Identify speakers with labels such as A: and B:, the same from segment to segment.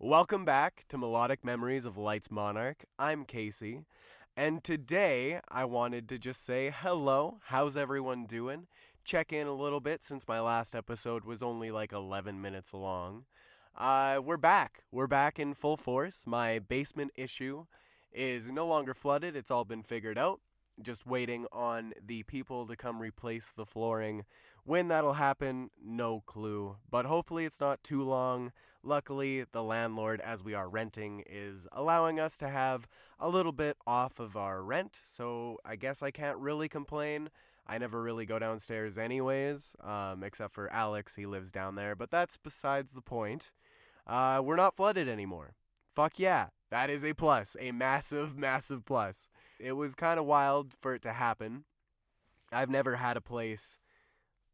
A: Welcome back to Melodic Memories of Light's Monarch. I'm Casey, and today I wanted to just say hello. How's everyone doing? Check in a little bit since my last episode was only like 11 minutes long. We're back. We're back in full force. My basement issue is no longer flooded. It's all been figured out. Just waiting on the people to come replace the flooring. When that'll happen, no clue. But hopefully it's not too long. Luckily, the landlord, as we are renting, is allowing us to have a little bit off of our rent, so I guess I can't really complain. I never really go downstairs anyways, except for Alex, he lives down there, but that's besides the point. We're not flooded anymore. Fuck yeah, that is a plus, a massive, massive plus. It was kind of wild for it to happen. I've never had a place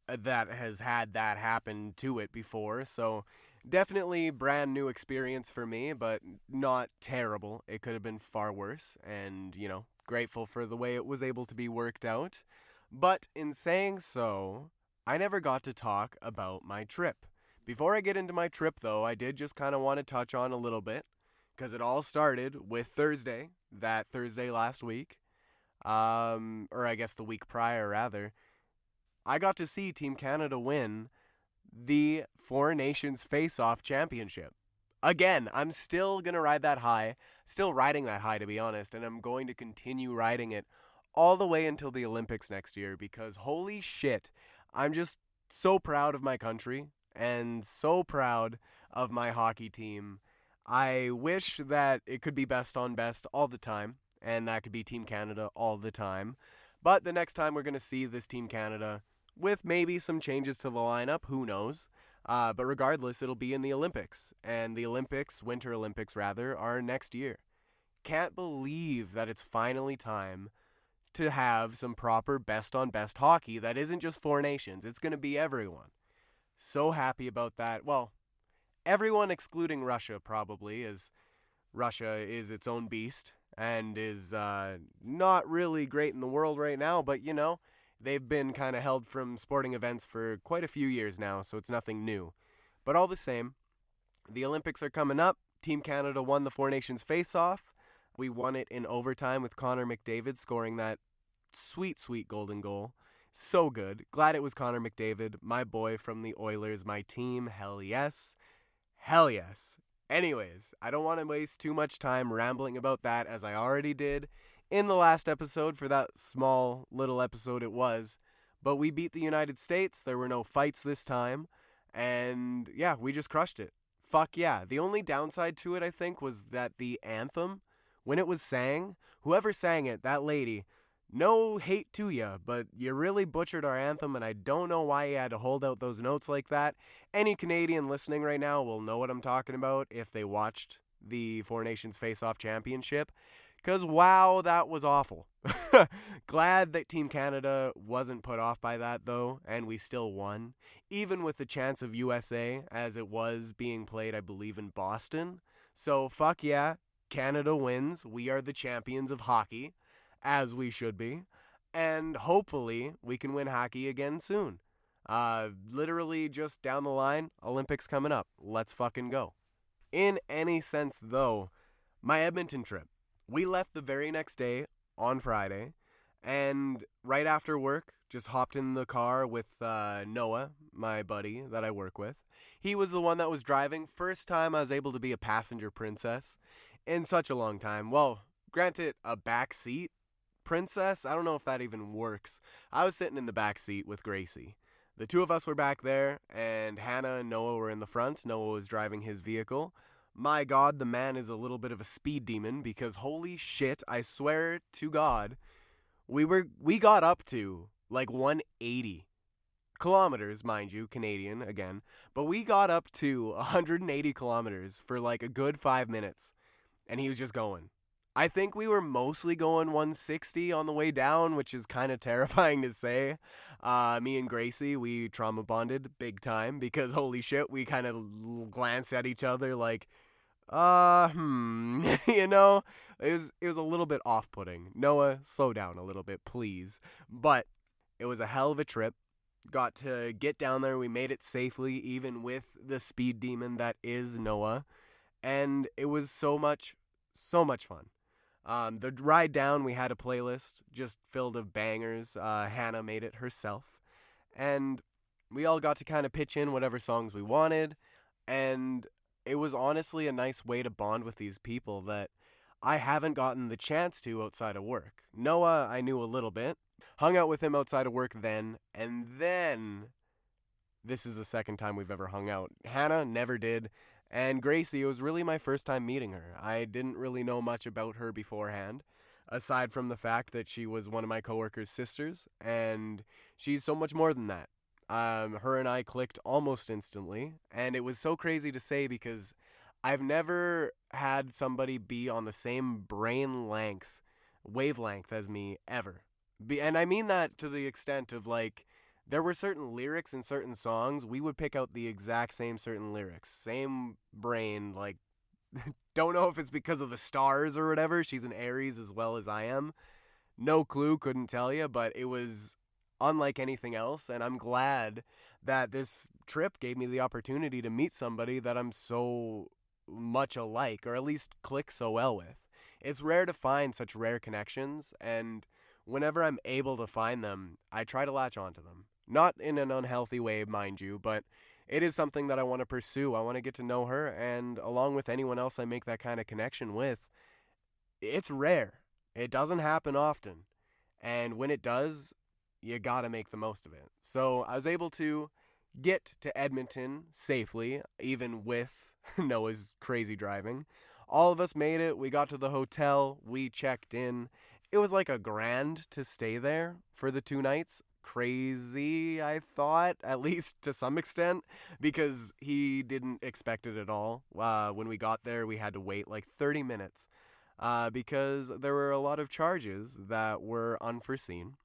A: that has had that happen to it before, so definitely brand new experience for me, but not terrible. It could have been far worse, and, grateful for the way it was able to be worked out. But in saying so, I never got to talk about my trip. Before I get into my trip, though, I did just kind of want to touch on a little bit, because it all started with Thursday, that Thursday last week, or I guess the week prior, rather. I got to see Team Canada win the Four Nations Face-Off Championship. Again, I'm still going to ride that high, still riding that high to be honest, and I'm going to continue riding it all the way until the Olympics next year because holy shit, I'm just so proud of my country and so proud of my hockey team. I wish that it could be best on best all the time, and that could be Team Canada all the time. But the next time we're going to see this Team Canada, with maybe some changes to the lineup, who knows. But regardless, it'll be in the Olympics. And the Olympics, Winter Olympics rather, are next year. Can't believe that it's finally time to have some proper best-on-best hockey that isn't just Four Nations. It's going to be everyone. So happy about that. Well, everyone excluding Russia probably, as Russia is its own beast and is not really great in the world right now, but they've been kind of held from sporting events for quite a few years now, so it's nothing new. But all the same, the Olympics are coming up. Team Canada won the Four Nations face-off. We won it in overtime with Connor McDavid scoring that sweet, sweet golden goal. So good. Glad it was Connor McDavid, my boy from the Oilers, my team. Hell yes. Hell yes. Anyways, I don't want to waste too much time rambling about that as I already did in the last episode for that small little episode it was. But we beat the United States. There were no fights this time. And yeah, we just crushed it. Fuck yeah. The only downside to it, I think, was that the anthem, when it was sang, whoever sang it, that lady, no hate to ya, but you really butchered our anthem, and I don't know why you had to hold out those notes like that. Any Canadian listening right now will know what I'm talking about if they watched the Four Nations Face-Off Championship. Because, wow, that was awful. Glad that Team Canada wasn't put off by that, though, and we still won. Even with the chance of USA, as it was being played, I believe, in Boston. So, fuck yeah, Canada wins. We are the champions of hockey, as we should be. And hopefully, we can win hockey again soon. Literally just down the line, Olympics coming up. Let's fucking go. In any sense, though, my Edmonton trip. We left the very next day on Friday, and right after work, just hopped in the car with Noah, my buddy that I work with. He was the one that was driving. First time I was able to be a passenger princess in such a long time. Well, granted, a back seat princess, I don't know if that even works. I was sitting in the back seat with Gracie. The two of us were back there, and Hannah and Noah were in the front. Noah was driving his vehicle. My God, the man is a little bit of a speed demon because holy shit, I swear to God, we got up to like 180 kilometers, mind you, Canadian again, but we got up to 180 kilometers for like a good 5 minutes, and he was just going. I think we were mostly going 160 on the way down, which is kind of terrifying to say. Me and Gracie, we trauma bonded big time because holy shit, we kind of glanced at each other like, it was a little bit off-putting. Noah, slow down a little bit, please. But it was a hell of a trip. Got to get down there. We made it safely, even with the speed demon that is Noah. and it was so much fun. The ride down, we had a playlist just filled of bangers. Hannah made it herself, and we all got to kind of pitch in whatever songs we wanted, and it was honestly a nice way to bond with these people that I haven't gotten the chance to outside of work. Noah, I knew a little bit, hung out with him outside of work then, and then this is the second time we've ever hung out. Hannah never did. And Gracie, it was really my first time meeting her. I didn't really know much about her beforehand, aside from the fact that she was one of my coworkers' sisters, and she's so much more than that. Her and I clicked almost instantly, and it was so crazy to say because I've never had somebody be on the same wavelength as me ever. And I mean that to the extent of like, there were certain lyrics in certain songs, we would pick out the exact same certain lyrics. Same brain, like, don't know if it's because of the stars or whatever. She's an Aries as well as I am. No clue, couldn't tell you, but it was unlike anything else, and I'm glad that this trip gave me the opportunity to meet somebody that I'm so much alike, or at least click so well with. It's rare to find such rare connections, and whenever I'm able to find them, I try to latch onto them. Not in an unhealthy way, mind you, but it is something that I want to pursue. I want to get to know her, and along with anyone else I make that kind of connection with, it's rare. It doesn't happen often. And when it does, you gotta make the most of it. So I was able to get to Edmonton safely, even with Noah's crazy driving. All of us made it. We got to the hotel. We checked in. It was like $1,000 to stay there for the 2 nights. Crazy, I thought, at least to some extent, because he didn't expect it at all. When we got there, we had to wait like 30 minutes because there were a lot of charges that were unforeseen.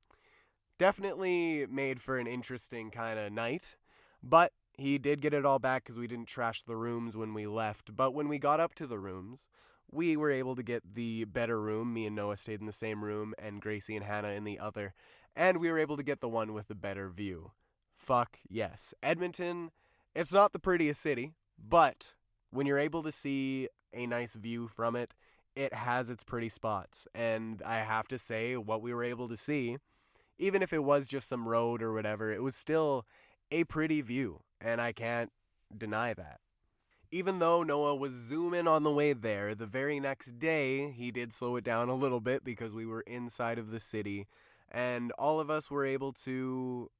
A: Definitely made for an interesting kind of night, but he did get it all back because we didn't trash the rooms when we left. But when we got up to the rooms, we were able to get the better room. Me and Noah stayed in the same room, and Gracie and Hannah in the other. And we were able to get the one with the better view. Fuck yes. Edmonton, it's not the prettiest city, but when you're able to see a nice view from it, it has its pretty spots. And I have to say, what we were able to see, even if it was just some road or whatever, it was still a pretty view, and I can't deny that. Even though Noah was zooming on the way there, the very next day he did slow it down a little bit because we were inside of the city, and all of us were able to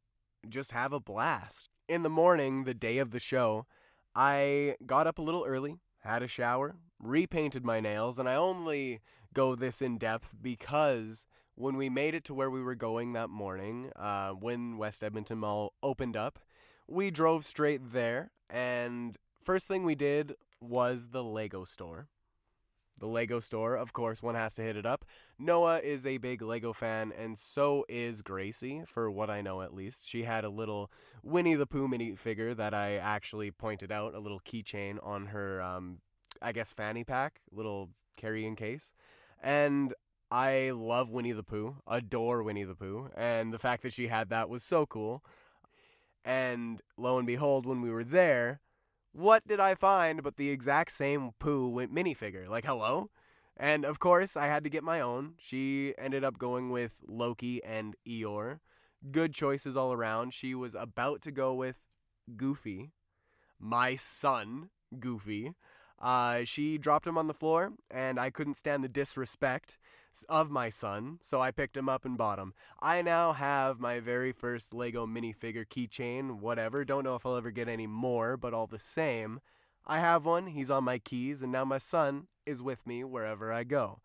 A: just have a blast. In the morning, the day of the show, I got up a little early, had a shower, repainted my nails, and I only go this in depth because when we made it to where we were going that morning, when West Edmonton Mall opened up, we drove straight there, and first thing we did was the Lego store. The Lego store, of course, one has to hit it up. Noah is a big Lego fan, and so is Gracie, for what I know at least. She had a little Winnie the Pooh minifigure that I actually pointed out, a little keychain on her, I guess, fanny pack, little carrying case. And I love Winnie the Pooh, adore Winnie the Pooh, and the fact that she had that was so cool. And lo and behold, when we were there, what did I find but the exact same Pooh minifigure? Like, hello? And of course, I had to get my own. She ended up going with Loki and Eeyore. Good choices all around. She was about to go with Goofy, my son, Goofy. She dropped him on the floor, and I couldn't stand the disrespect of my son, so I picked him up and bought him. I now have my very first Lego minifigure keychain, whatever. Don't know if I'll ever get any more, but all the same, I have one. He's on my keys, and now my son is with me wherever I go.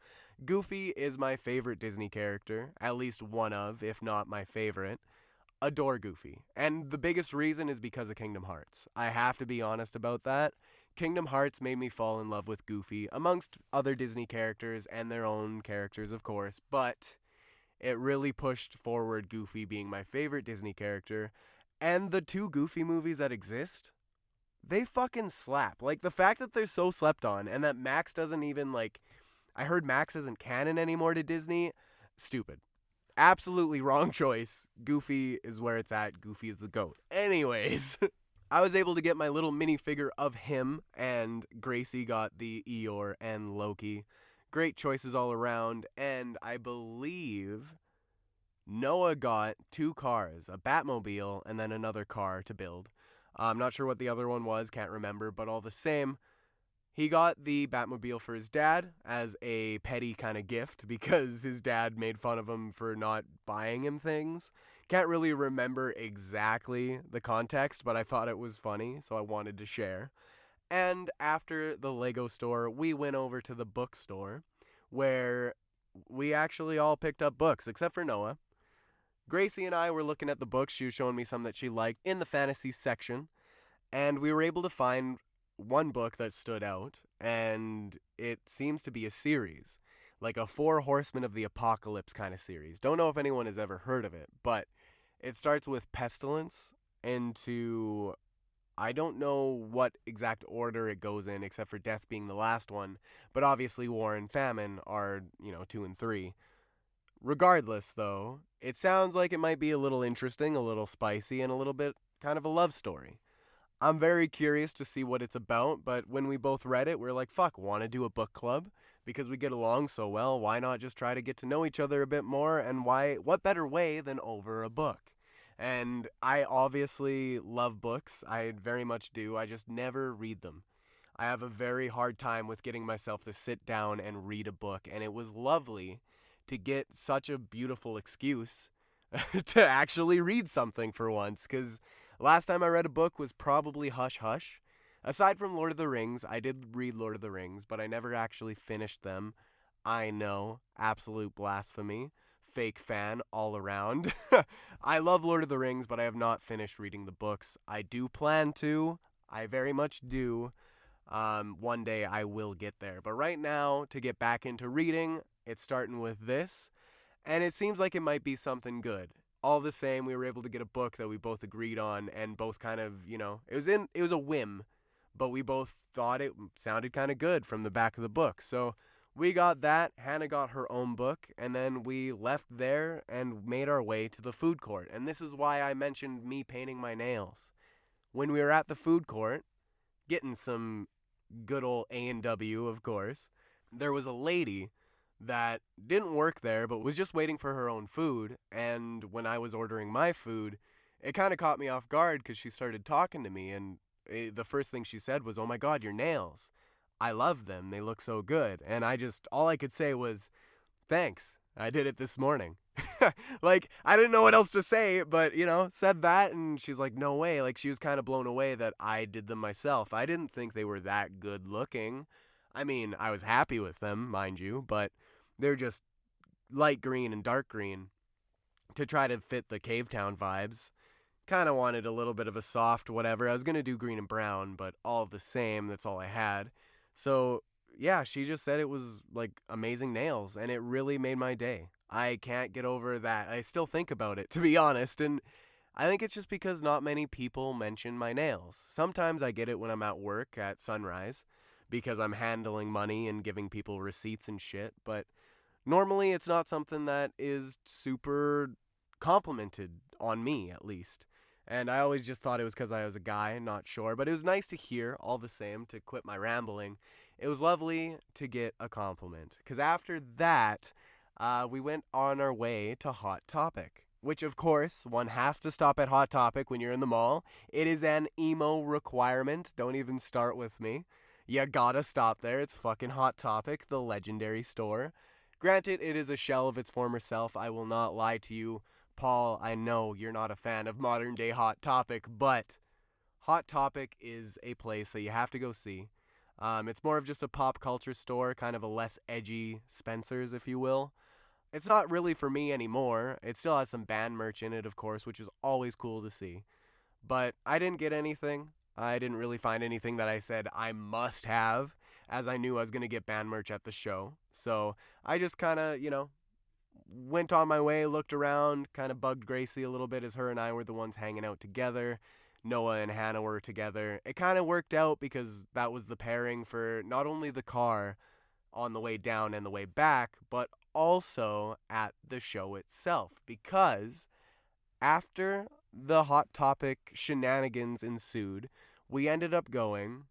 A: Goofy is my favorite Disney character, at least one of, if not my favorite. Adore Goofy. And the biggest reason is because of Kingdom Hearts. I have to be honest about that. Kingdom Hearts made me fall in love with Goofy, amongst other Disney characters and their own characters, of course, but it really pushed forward Goofy being my favorite Disney character. And the 2 Goofy movies that exist, they fucking slap. Like, the fact that they're so slept on, and that Max doesn't even, like, I heard Max isn't canon anymore to Disney, stupid. Absolutely wrong choice. Goofy is where it's at. Goofy is the GOAT. Anyways, I was able to get my little minifigure of him, and Gracie got the Eeyore and Loki. Great choices all around, and I believe Noah got two cars, a Batmobile and then another car to build. I'm not sure what the other one was, can't remember, but all the same, he got the Batmobile for his dad as a petty kind of gift because his dad made fun of him for not buying him things. Can't really remember exactly the context, but I thought it was funny, so I wanted to share. And after the Lego store, we went over to the bookstore where we actually all picked up books, except for Noah. Gracie and I were looking at the books. She was showing me some that she liked in the fantasy section, and we were able to find one book that stood out, and it seems to be a series, like a Four Horsemen of the Apocalypse kind of series. Don't know if anyone has ever heard of it, but it starts with pestilence into, I don't know what exact order it goes in, except for death being the last one, but obviously war and famine are, 2 and 3. Regardless, though, it sounds like it might be a little interesting, a little spicy, and a little bit kind of a love story. I'm very curious to see what it's about, but when we both read it, we're like, fuck, want to do a book club? Because we get along so well, why not just try to get to know each other a bit more? And what better way than over a book? And I obviously love books. I very much do. I just never read them. I have a very hard time with getting myself to sit down and read a book, and it was lovely to get such a beautiful excuse to actually read something for once, because last time I read a book was probably Hush Hush. Aside from Lord of the Rings, I did read Lord of the Rings, but I never actually finished them. I know, absolute blasphemy. Fake fan all around. I love Lord of the Rings, but I have not finished reading the books. I do plan to. I very much do. One day I will get there. But right now, to get back into reading, it's starting with this, and it seems like it might be something good. All the same, we were able to get a book that we both agreed on, and both kind of, it was a whim, but we both thought it sounded kind of good from the back of the book. So we got that. Hannah got her own book, and then we left there and made our way to the food court. And this is why I mentioned me painting my nails. When we were at the food court, getting some good old A&W, of course, there was a lady that didn't work there but was just waiting for her own food, and when I was ordering my food, it kind of caught me off guard because she started talking to me, and the first thing she said was, "Oh my god, your nails. I love them. They look so good." And all I could say was, "Thanks. I did it this morning." Like, I didn't know what else to say, but, said that, and she's like, "No way." Like, she was kind of blown away that I did them myself. I didn't think they were that good looking. I mean, I was happy with them, mind you, but they're just light green and dark green to try to fit the Cavetown vibes. Kind of wanted a little bit of a soft whatever. I was going to do green and brown, but all the same, that's all I had. So, yeah, she just said it was, like, amazing nails, and it really made my day. I can't get over that. I still think about it, to be honest, and I think it's just because not many people mention my nails. Sometimes I get it when I'm at work at Sunrise, because I'm handling money and giving people receipts and shit, but normally it's not something that is super complimented on me, at least. And I always just thought it was because I was a guy, not sure. But it was nice to hear, all the same, to quit my rambling. It was lovely to get a compliment. Because after that, we went on our way to Hot Topic. Which, of course, one has to stop at Hot Topic when you're in the mall. It is an emo requirement. Don't even start with me. You gotta stop there. It's fucking Hot Topic, the legendary store. Granted, it is a shell of its former self. I will not lie to you. Paul, I know you're not a fan of modern day Hot Topic, but Hot Topic is a place that you have to go see. It's more of just a pop culture store, kind of a less edgy Spencer's, if you will. It's not really for me anymore. It still has some band merch in it, of course, which is always cool to see. But I didn't get anything. I didn't really find anything that I said I must have, as I knew I was going to get band merch at the show. So I just kind of, went on my way, looked around, kind of bugged Gracie a little bit as her and I were the ones hanging out together. Noah and Hannah were together. It kind of worked out because that was the pairing for not only the car on the way down and the way back, but also at the show itself. Because after the Hot Topic shenanigans ensued, we ended up going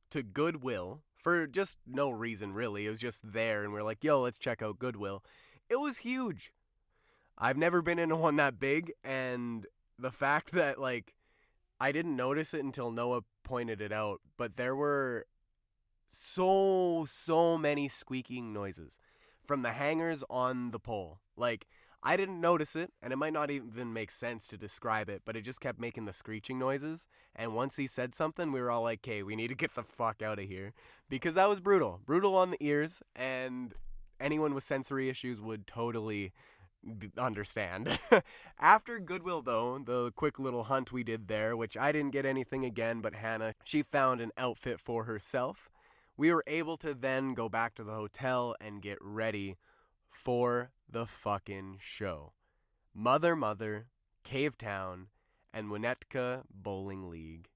A: to Goodwill for just no reason, really. It was just there, and we're like, yo, let's check out Goodwill. It was huge. I've never been in one that big, and the fact that, like, I didn't notice it until Noah pointed it out, but there were so many squeaking noises from the hangers on the pole. Like, I didn't notice it, and it might not even make sense to describe it, but it just kept making the screeching noises. And once he said something, we were all like, okay, we need to get the fuck out of here. Because that was brutal. Brutal on the ears, and anyone with sensory issues would totally understand. After Goodwill, though, the quick little hunt we did there, which I didn't get anything again, but Hannah, she found an outfit for herself. We were able to then go back to the hotel and get ready for the fucking show. Mother, Cavetown, and Winnetka Bowling League.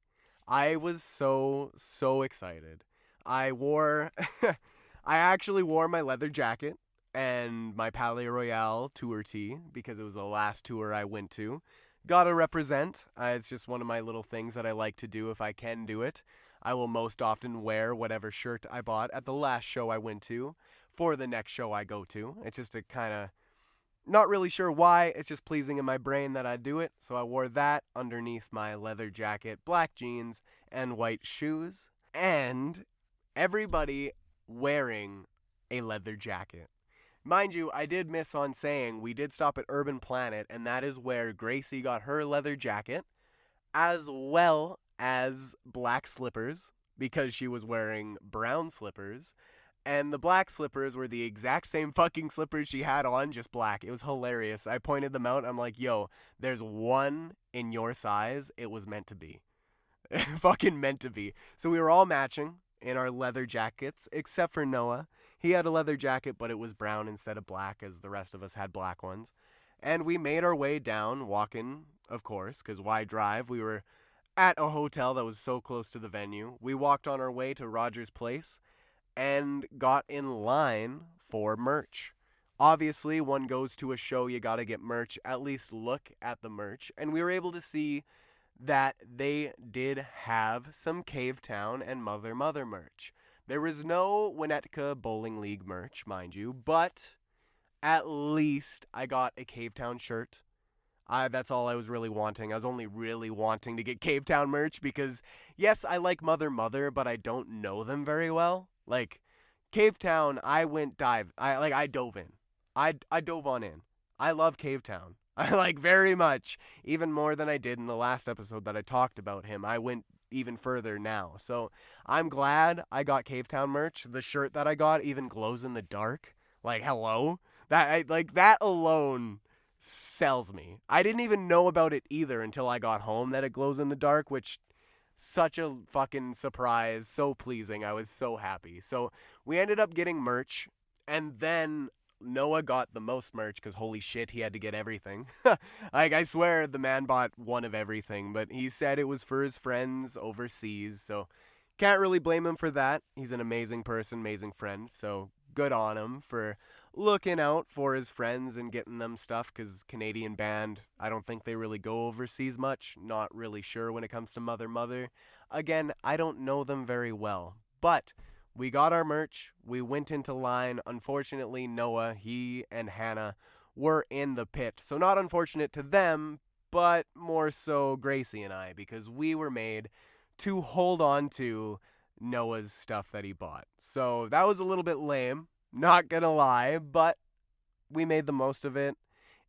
A: I was so excited. I actually wore my leather jacket and my Palais Royale tour tee because it was the last tour I went to. Gotta represent. It's just one of my little things that I like to do if I can do it. I will most often wear whatever shirt I bought at the last show I went to for the next show I go to. It's just a kind of, not really sure why, it's just pleasing in my brain that I do it. So I wore that underneath my leather jacket, black jeans, and white shoes. And everybody wearing a leather jacket. Mind you, I did miss on saying we did stop at Urban Planet, and that is where Gracie got her leather jacket, as well as black slippers, because she was wearing brown slippers, and the black slippers were the exact same fucking slippers she had on, just black. It was hilarious. I pointed them out. I'm like, yo, there's one in your size. It was meant to be. Fucking meant to be. So we were all matching in our leather jackets, except for Noah. He had a leather jacket, but it was brown instead of black, as the rest of us had black ones. And we made our way down, walking, of course, because why drive? We were at a hotel that was so close to the venue. We walked on our way to Roger's Place and got in line for merch. Obviously, one goes to a show, you gotta get merch, at least look at the merch. And we were able to see that they did have some Cavetown and Mother merch. There was no Winnetka Bowling League merch, mind you, but at least I got a Cavetown shirt. That's all I was really wanting. I was only really wanting to get Cavetown merch because, yes, I like Mother, but I don't know them very well. Like, Cavetown, I dove in. I dove on in. I love Cavetown. I like very much, even more than I did in the last episode that I talked about him. I went even further now. So I'm glad I got Cavetown merch. The shirt that I got even glows in the dark. Like, hello? That alone sells me. I didn't even know about it either until I got home that it glows in the dark, which such a fucking surprise, so pleasing. I was so happy. So we ended up getting merch, and then Noah got the most merch because holy shit, he had to get everything. I swear the man bought one of everything, but he said it was for his friends overseas, so can't really blame him for that. He's an amazing person, amazing friend, so good on him for looking out for his friends and getting them stuff, because Canadian band, I don't think they really go overseas much. Not really sure when it comes to Mother. Again, I don't know them very well, but we got our merch. We went into line. Unfortunately, Noah, he and Hannah were in the pit. So not unfortunate to them, but more so Gracie and I, because we were made to hold on to Noah's stuff that he bought. So that was a little bit lame, not gonna lie, but we made the most of it.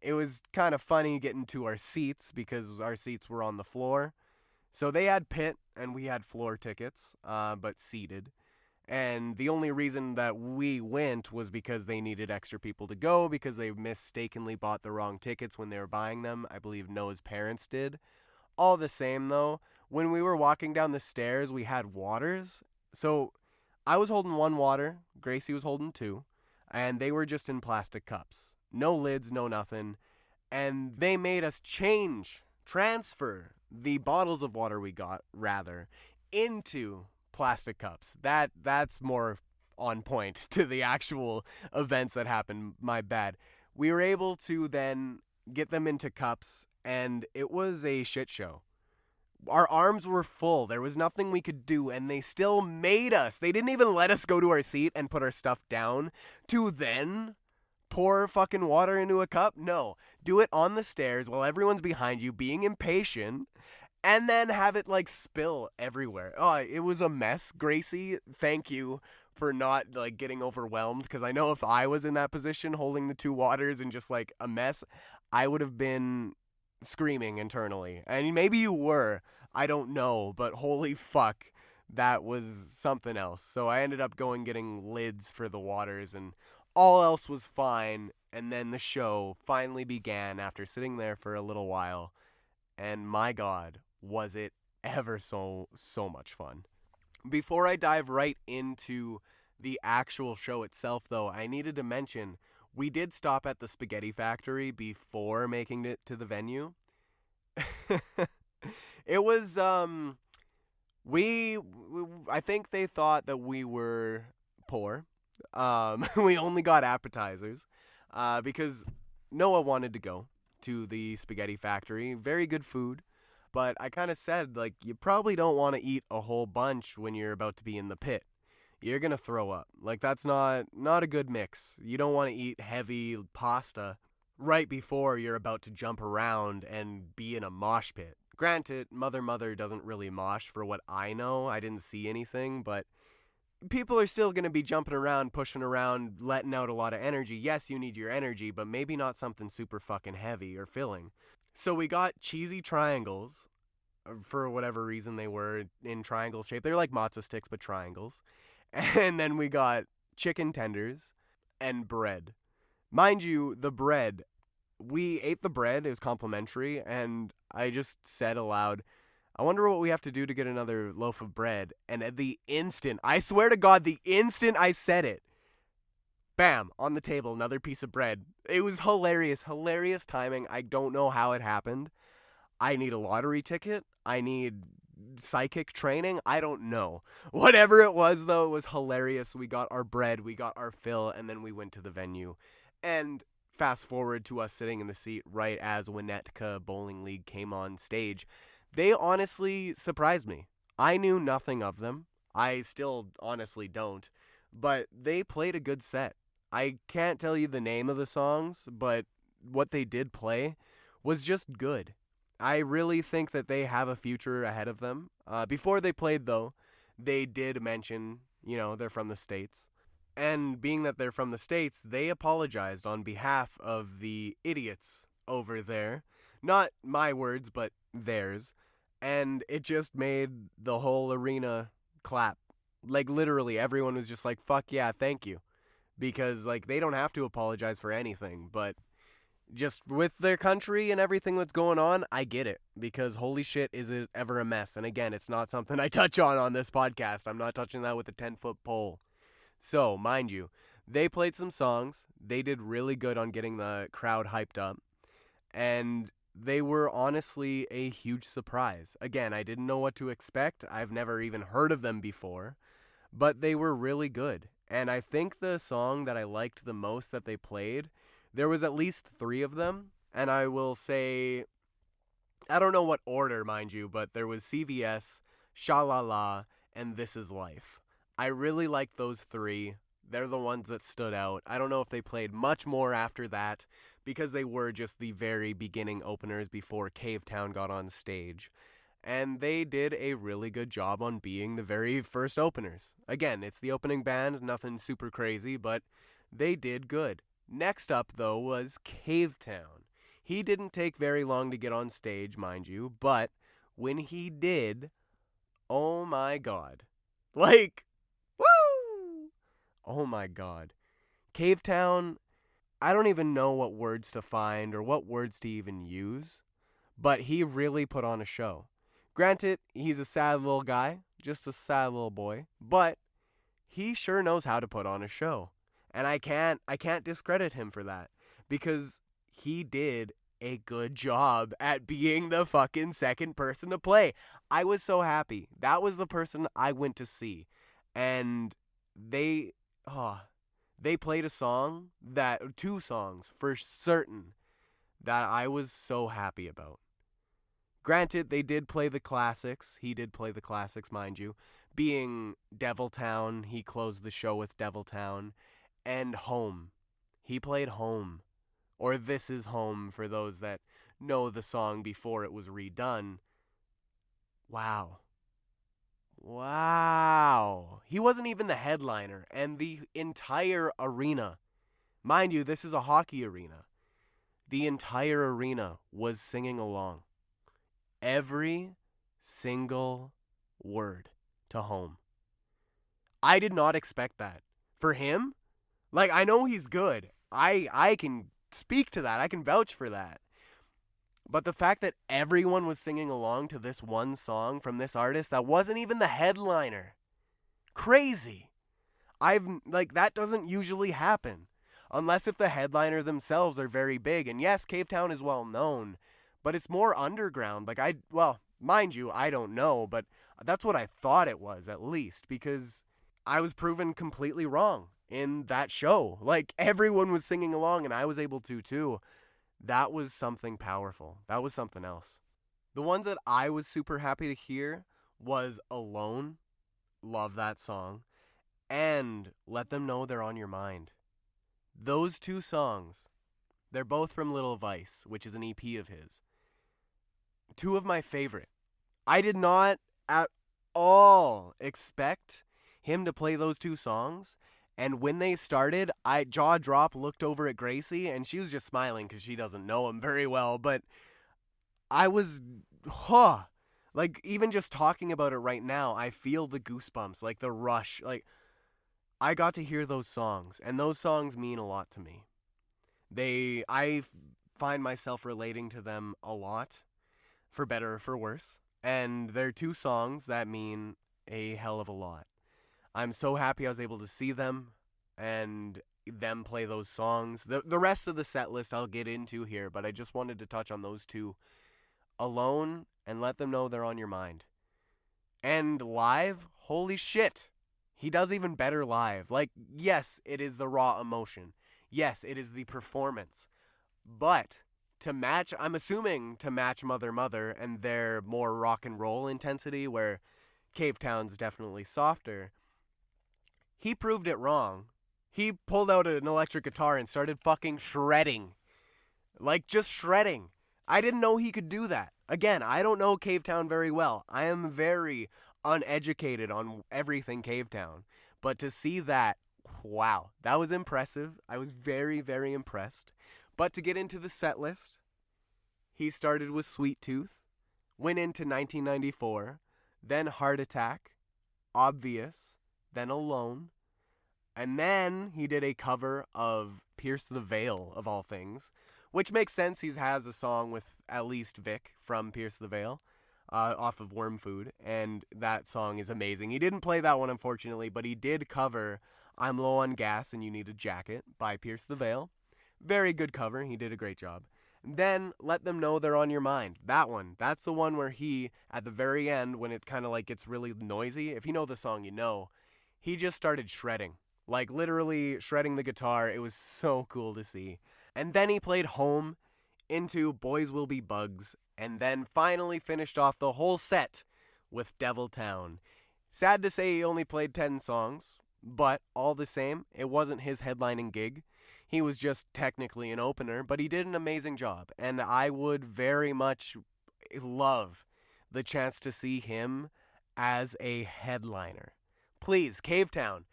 A: It was kind of funny getting to our seats because our seats were on the floor. So they had pit and we had floor tickets, but seated. And the only reason that we went was because they needed extra people to go because they mistakenly bought the wrong tickets when they were buying them. I believe Noah's parents did. All the same, though, when we were walking down the stairs, we had waters. So I was holding one water, Gracie was holding two, and they were just in plastic cups. No lids, no nothing. And they made us transfer the bottles of water we got, rather, into plastic cups. That's more on point to the actual events that happened. My bad. We were able to then get them into cups and it was a shit show. Our arms were full. There was nothing we could do, and they still made us. They didn't even let us go to our seat and put our stuff down to then pour fucking water into a cup. No. Do it on the stairs while everyone's behind you being impatient, and then have it like spill everywhere. Oh, it was a mess. Gracie, thank you for not like getting overwhelmed, because I know if I was in that position holding the two waters and just like a mess, I would have been screaming internally. And maybe you were, I don't know, but holy fuck, that was something else. So I ended up getting lids for the waters, and all else was fine. And then the show finally began after sitting there for a little while, and my god, was it ever so much fun. Before I dive right into the actual show itself, though, I needed to mention we did stop at the Spaghetti Factory before making it to the venue. It was we I think they thought that we were poor. We only got appetizers because Noah wanted to go to the Spaghetti Factory. Very good food. But I kind of said, like, you probably don't want to eat a whole bunch when you're about to be in the pit. You're going to throw up. Like, that's not a good mix. You don't want to eat heavy pasta right before you're about to jump around and be in a mosh pit. Granted, Mother doesn't really mosh for what I know. I didn't see anything, but people are still going to be jumping around, pushing around, letting out a lot of energy. Yes, you need your energy, but maybe not something super fucking heavy or filling. So we got cheesy triangles, for whatever reason they were in triangle shape. They're like matzo sticks, but triangles. And then we got chicken tenders and bread. Mind you, the bread, we ate the bread, it was complimentary, and I just said aloud, I wonder what we have to do to get another loaf of bread. And at the instant, I swear to God, the instant I said it, bam, on the table, another piece of bread. It was hilarious timing. I don't know how it happened. I need a lottery ticket. I need psychic training. I don't know. Whatever it was, though, it was hilarious. We got our bread, we got our fill, and then we went to the venue. And fast forward to us sitting in the seat right as Winnetka Bowling League came on stage. They honestly surprised me. I knew nothing of them. I still honestly don't. But they played a good set. I can't tell you the name of the songs, but what they did play was just good. I really think that they have a future ahead of them. Before they played, though, they did mention, they're from the States. And being that they're from the States, they apologized on behalf of the idiots over there. Not my words, but theirs. And it just made the whole arena clap. Like, literally, everyone was just like, fuck yeah, thank you. Because, like, they don't have to apologize for anything, but just with their country and everything that's going on, I get it. Because holy shit, is it ever a mess. And again, it's not something I touch on this podcast. I'm not touching that with a 10-foot pole. So, mind you, they played some songs. They did really good on getting the crowd hyped up. And they were honestly a huge surprise. Again, I didn't know what to expect. I've never even heard of them before. But they were really good. And I think the song that I liked the most that they played, there was at least 3 of them. And I will say, I don't know what order, mind you, but there was CVS, Sha-La-La, and This Is Life. I really liked those 3. They're the ones that stood out. I don't know if they played much more after that, because they were just the very beginning openers before Cavetown got on stage. And they did a really good job on being the very first openers. Again, it's the opening band, nothing super crazy, but they did good. Next up, though, was Cavetown. He didn't take very long to get on stage, mind you, but when he did, oh my god. Like, woo! Oh my god. Cavetown, I don't even know what words to find or what words to even use, but he really put on a show. Granted, he's a sad little guy, just a sad little boy, but he sure knows how to put on a show. And I can't discredit him for that, because he did a good job at being the fucking second person to play. I was so happy. That was the person I went to see. And they played 2 songs for certain that I was so happy about. Granted, they did play the classics. He did play the classics, mind you. Being Deviltown, he closed the show with Deviltown. And Home. He played Home. Or This Is Home for those that know the song before it was redone. Wow. Wow. He wasn't even the headliner. And the entire arena, mind you, this is a hockey arena. The entire arena was singing along. Every single word to Home. I did not expect that. For him, like, I know he's good. I can speak to that. I can vouch for that. But the fact that everyone was singing along to this one song from this artist that wasn't even the headliner. Crazy. That doesn't usually happen. Unless if the headliner themselves are very big. And yes, Cavetown is well known. But it's more underground. Mind you, I don't know. But that's what I thought it was, at least. Because I was proven completely wrong in that show. Like, everyone was singing along and I was able to too. That was something powerful. That was something else. The ones that I was super happy to hear was Alone. Love that song. And Let Them Know They're On Your Mind. Those two songs, they're both from Little Vice, which is an EP of his. Two of my favorite. I did not at all expect him to play those two songs. And when they started, I jaw drop looked over at Gracie, and she was just smiling because she doesn't know him very well. But I was, like, even just talking about it right now, I feel the goosebumps, like the rush. Like, I got to hear those songs, and those songs mean a lot to me. I find myself relating to them a lot, for better or for worse. And they're two songs that mean a hell of a lot. I'm so happy I was able to see them and them play those songs. The rest of the set list I'll get into here, but I just wanted to touch on those two. Alone and Let Them Know They're On Your Mind. And live, holy shit. He does even better live. Like, yes, it is the raw emotion. Yes, it is the performance. But I'm assuming to match Mother Mother and their more rock and roll intensity, where Cavetown's definitely softer, he proved it wrong. He pulled out an electric guitar and started fucking shredding. Like, just shredding. I didn't know he could do that. Again, I don't know Cavetown very well. I am very uneducated on everything Cavetown. But to see that, wow, that was impressive. I was very, very impressed. But to get into the set list, he started with Sweet Tooth, went into 1994, then Heart Attack, Obvious, then Alone, and then he did a cover of Pierce the Veil, of all things, which makes sense. He has a song with at least Vic from Pierce the Veil, off of Worm Food, and that song is amazing. He didn't play that one, unfortunately, but he did cover I'm Low on Gas and You Need a Jacket by Pierce the Veil. Very good cover. He did a great job. Then Let Them Know They're On Your Mind. That one. That's the one where he, at the very end, when it kind of like gets really noisy, if you know the song, you know, he just started shredding. Like, literally shredding the guitar. It was so cool to see. And then he played Home into Boys Will Be Bugs, and then finally finished off the whole set with Deviltown. Sad to say he only played 10 songs, but all the same, it wasn't his headlining gig. He was just technically an opener, but he did an amazing job, and I would very much love the chance to see him as a headliner. Please, Cavetown,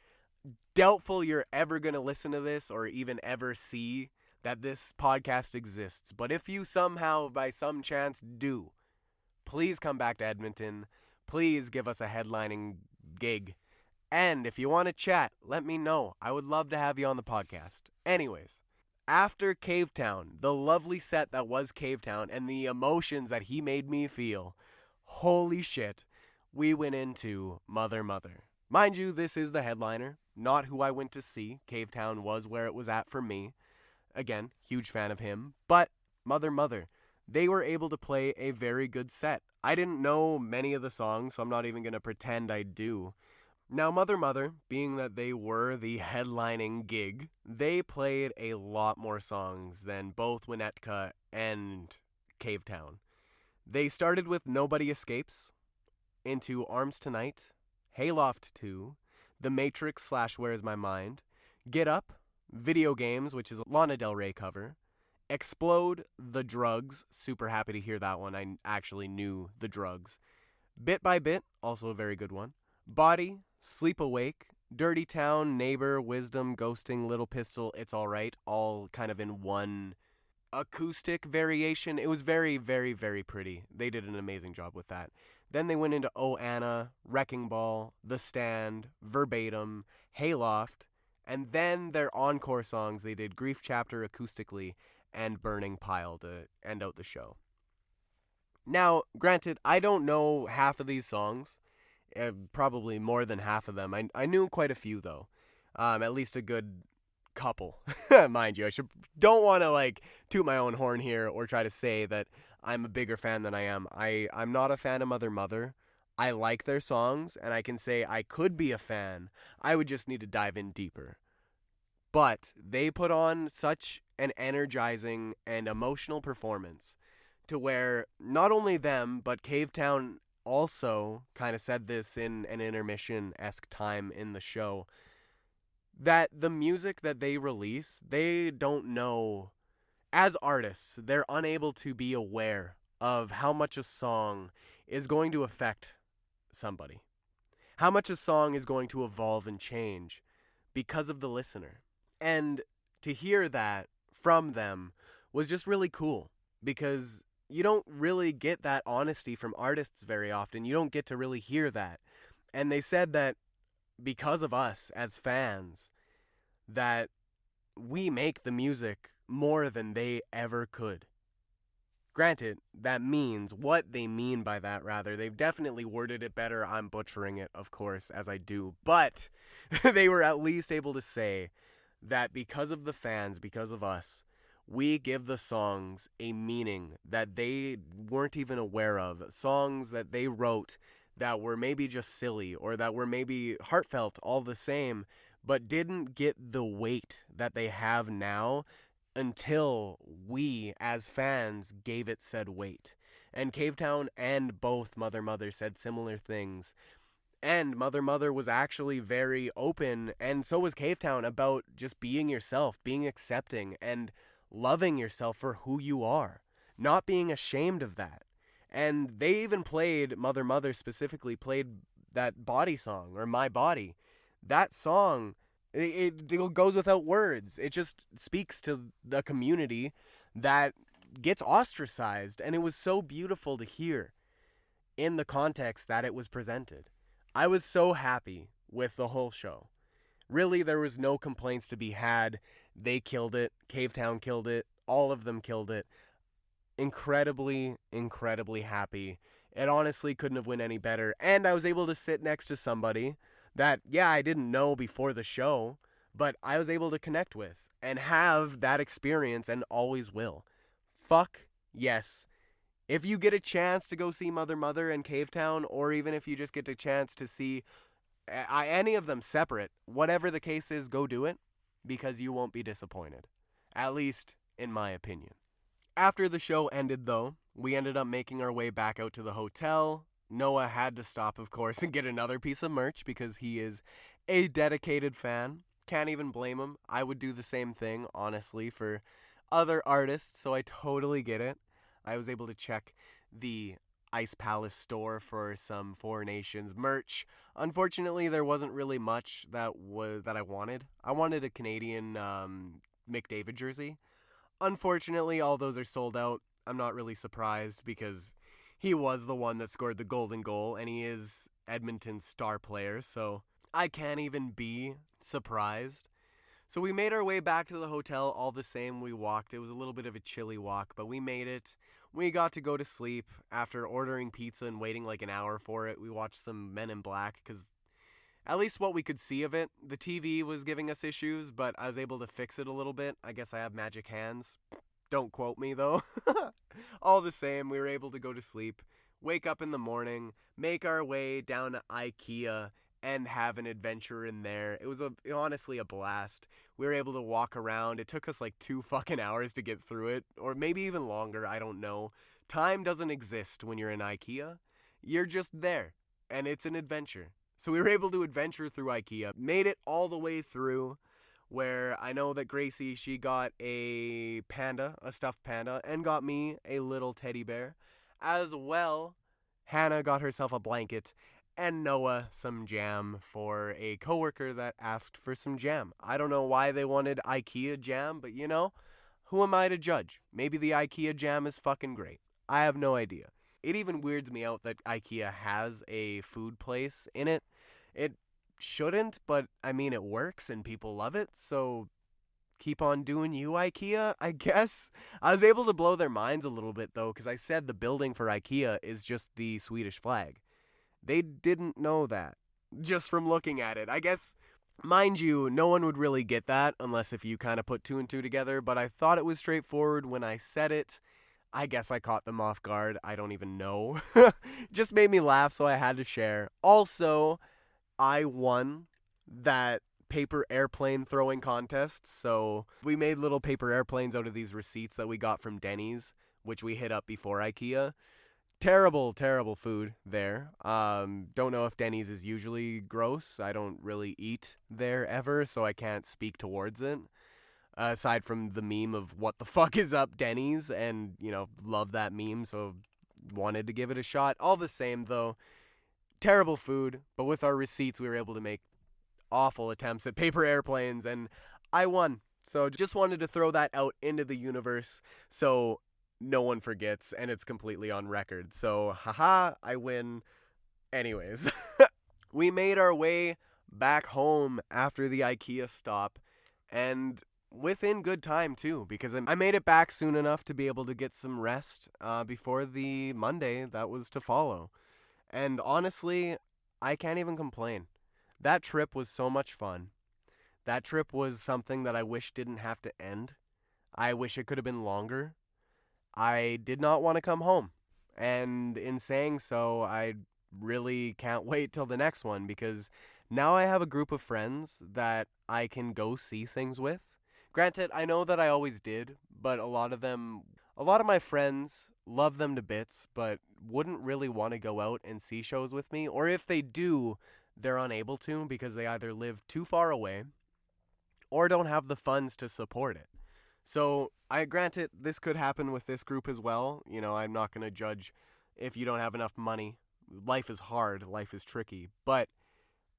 A: doubtful you're ever going to listen to this or even ever see that this podcast exists, but if you somehow, by some chance, do, please come back to Edmonton. Please give us a headlining gig. And if you want to chat, let me know. I would love to have you on the podcast. Anyways, after Cavetown, the lovely set that was Cavetown and the emotions that he made me feel, holy shit, we went into Mother Mother. Mind you, this is the headliner, not who I went to see. Cavetown was where it was at for me. Again, huge fan of him. But Mother Mother, they were able to play a very good set. I didn't know many of the songs, so I'm not even going to pretend I do. Now, Mother Mother, being that they were the headlining gig, they played a lot more songs than both Winnetka and Cavetown. They started with Nobody Escapes, into Arms Tonight, Hayloft 2, The Matrix / Where's My Mind, Get Up, Video Games, which is a Lana Del Rey cover, Explode, The Drugs, super happy to hear that one, I actually knew The Drugs, Bit by Bit, also a very good one, Body, Sleep Awake, Dirty Town, Neighbor, Wisdom, Ghosting, Little Pistol, It's Alright, all kind of in one acoustic variation. It was very, very, very pretty. They did an amazing job with that. Then they went into Oh Anna, Wrecking Ball, The Stand, Verbatim, Hayloft, and then their encore songs, they did Grief Chapter acoustically and Burning Pile to end out the show. Now, granted, I don't know half of these songs, probably more than half of them. I knew quite a few, though, at least a good couple, mind you. Don't want to toot my own horn here or try to say that I'm a bigger fan than I am. I'm not a fan of Mother Mother. I like their songs, and I can say I could be a fan. I would just need to dive in deeper. But they put on such an energizing and emotional performance to where not only them, but Cavetown also kind of said this in an intermission-esque time in the show, that the music that they release, they don't know, as artists, they're unable to be aware of how much a song is going to affect somebody. How much a song is going to evolve and change because of the listener. And to hear that from them was just really cool, because you don't really get that honesty from artists very often. You don't get to really hear that. And they said that because of us as fans, that we make the music more than they ever could. Granted, that means what they mean by that, rather. They've definitely worded it better. I'm butchering it, of course, as I do. But they were at least able to say that because of the fans, because of us, we give the songs a meaning that they weren't even aware of. Songs that they wrote that were maybe just silly or that were maybe heartfelt all the same, but didn't get the weight that they have now until we, as fans, gave it said weight. And Cavetown and both Mother Mother said similar things. And Mother Mother was actually very open, and so was Cavetown, about just being yourself, being accepting, and loving yourself for who you are. Not being ashamed of that. And they even played, Mother Mother specifically played that Body song, or My Body. That song, it goes without words. It just speaks to the community that gets ostracized. And it was so beautiful to hear in the context that it was presented. I was so happy with the whole show. Really, there was no complaints to be had. They killed it. Cavetown killed it. All of them killed it. Incredibly, incredibly happy. It honestly couldn't have went any better. And I was able to sit next to somebody that, yeah, I didn't know before the show, but I was able to connect with and have that experience, and always will. Fuck yes. If you get a chance to go see Mother Mother and Cavetown, or even if you just get a chance to see any of them separate, whatever the case is, go do it, because you won't be disappointed. At least, in my opinion. After the show ended, though, we ended up making our way back out to the hotel. Noah had to stop, of course, and get another piece of merch because he is a dedicated fan. Can't even blame him. I would do the same thing, honestly, for other artists, so I totally get it. I was able to check the Ice Palace store for some Four Nations merch. Unfortunately, there wasn't really much that I wanted. I wanted a Canadian McDavid jersey. Unfortunately, all those are sold out. I'm not really surprised because he was the one that scored the golden goal, and he is Edmonton's star player, so I can't even be surprised. So we made our way back to the hotel all the same. We walked. It was a little bit of a chilly walk, but we made it. We got to go to sleep after ordering pizza and waiting like an hour for it. We watched some Men in Black because at least what we could see of it, the TV was giving us issues, but I was able to fix it a little bit. I guess I have magic hands. Don't quote me, though. All the same, we were able to go to sleep, wake up in the morning, make our way down to IKEA, and have an adventure in there. It was honestly a blast. We were able to walk around. It took us like 2 fucking hours to get through it, or maybe even longer, I don't know. Time doesn't exist when you're in IKEA. You're just there, and it's an adventure. So we were able to adventure through IKEA, made it all the way through, where I know that Gracie, she got a panda, a stuffed panda, and got me a little teddy bear. As well, Hannah got herself a blanket, and Noah some jam for a coworker that asked for some jam. I don't know why they wanted IKEA jam, but you know, who am I to judge? Maybe the IKEA jam is fucking great. I have no idea. It even weirds me out that IKEA has a food place in it. It shouldn't, but I mean, it works and people love it, so keep on doing you, IKEA, I guess. I was able to blow their minds a little bit, though, because I said the building for IKEA is just the Swedish flag. They didn't know that, just from looking at it. I guess, mind you, no one would really get that unless if you kind of put 2 and 2 together, but I thought it was straightforward when I said it. I guess I caught them off guard. I don't even know. Just made me laugh, so I had to share. Also, I won that paper airplane throwing contest. So we made little paper airplanes out of these receipts that we got from Denny's, which we hit up before IKEA. Terrible, terrible food there. Don't know if Denny's is usually gross. I don't really eat there ever, so I can't speak towards it. Aside from the meme of what the fuck is up Denny's, and, you know, love that meme, so wanted to give it a shot. All the same, though, terrible food, but with our receipts, we were able to make awful attempts at paper airplanes, and I won. So just wanted to throw that out into the universe so no one forgets, and it's completely on record. So, haha, I win. Anyways, we made our way back home after the IKEA stop, and within good time, too, because I made it back soon enough to be able to get some rest before the Monday that was to follow. And honestly, I can't even complain. That trip was so much fun. That trip was something that I wish didn't have to end. I wish it could have been longer. I did not want to come home. And in saying so, I really can't wait till the next one, because now I have a group of friends that I can go see things with. Granted, I know that I always did, but a lot of my friends love them to bits, but wouldn't really want to go out and see shows with me, or if they do, they're unable to because they either live too far away or don't have the funds to support it. So, granted, this could happen with this group as well. You know, I'm not going to judge if you don't have enough money. Life is hard, life is tricky, but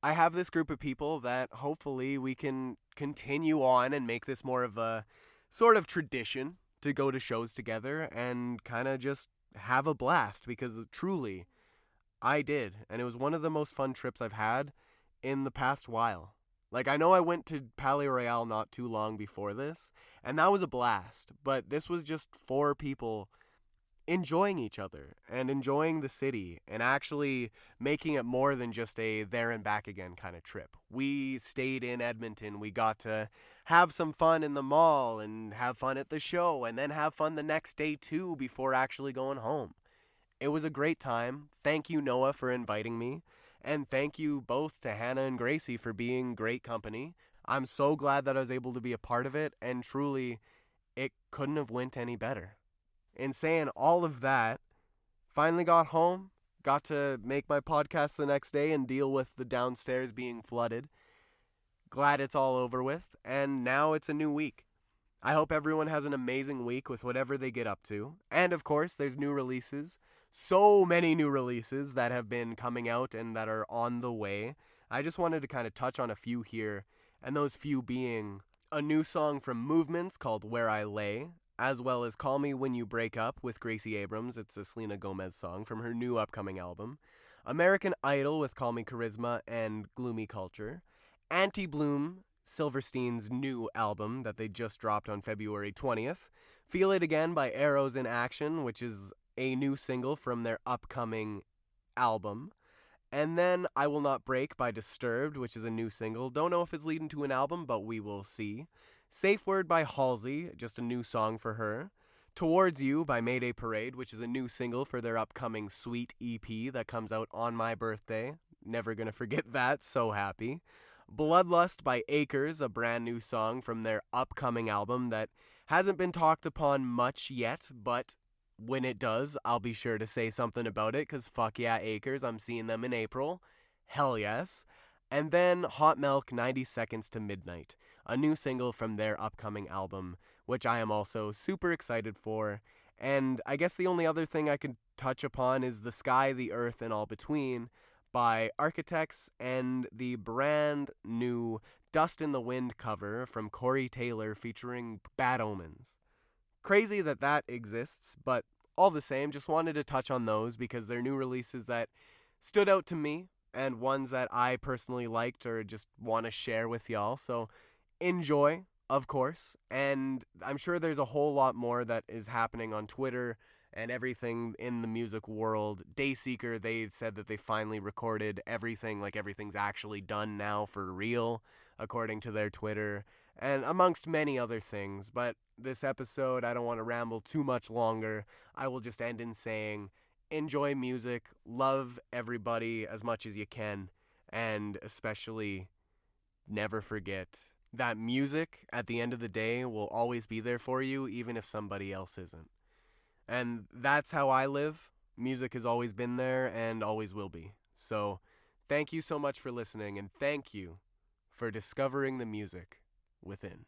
A: I have this group of people that hopefully we can continue on and make this more of a sort of tradition to go to shows together and kind of just have a blast, because truly, I did. And it was one of the most fun trips I've had in the past while. Like, I know I went to Palais Royale not too long before this, and that was a blast. But this was just 4 people enjoying each other and enjoying the city and actually making it more than just a there and back again kind of trip. We stayed in Edmonton. We got to have some fun in the mall and have fun at the show and then have fun the next day too before actually going home. It was a great time. Thank you, Noah, for inviting me. And thank you both to Hannah and Gracie for being great company. I'm so glad that I was able to be a part of it, and truly, it couldn't have went any better. In saying all of that, finally got home, got to make my podcast the next day and deal with the downstairs being flooded. Glad it's all over with, and now it's a new week. I hope everyone has an amazing week with whatever they get up to. And of course, there's new releases. So many new releases that have been coming out and that are on the way. I just wanted to kind of touch on a few here, and those few being a new song from Movements called Where I Lay, as well as Call Me When You Break Up with Gracie Abrams. It's a Selena Gomez song from her new upcoming album. American Idol with Call Me Charisma and Gloomy Culture. Anti-Bloom, Silverstein's new album that they just dropped on February 20th. Feel It Again by Arrows in Action, which is a new single from their upcoming album. And then I Will Not Break by Disturbed, which is a new single. Don't know if it's leading to an album, but we will see. Safe Word by Halsey, just a new song for her. Towards You by Mayday Parade, which is a new single for their upcoming Sweet EP that comes out on my birthday, Never gonna forget that. So happy. Bloodlust by Acres, a brand new song from their upcoming album that hasn't been talked upon much yet, but when it does, I'll be sure to say something about it, because fuck yeah, Acres, I'm seeing them in April. Hell yes. And then Hot Milk 90 Seconds to Midnight, a new single from their upcoming album, which I am also super excited for. And I guess the only other thing I could touch upon is The Sky, the Earth, and All Between by Architects and the brand new Dust in the Wind cover from Corey Taylor featuring Bad Omens. Crazy that that exists, but all the same, just wanted to touch on those because they're new releases that stood out to me and ones that I personally liked or just want to share with y'all. So enjoy, of course, and I'm sure there's a whole lot more that is happening on Twitter and everything in the music world. Dayseeker, they said that they finally recorded everything, like everything's actually done now for real, according to their Twitter, and amongst many other things. But this episode, I don't want to ramble too much longer. I will just end in saying, enjoy music, love everybody as much as you can, and especially never forget that music, at the end of the day, will always be there for you, even if somebody else isn't. And that's how I live. Music has always been there and always will be. So thank you so much for listening, and thank you for discovering the music within.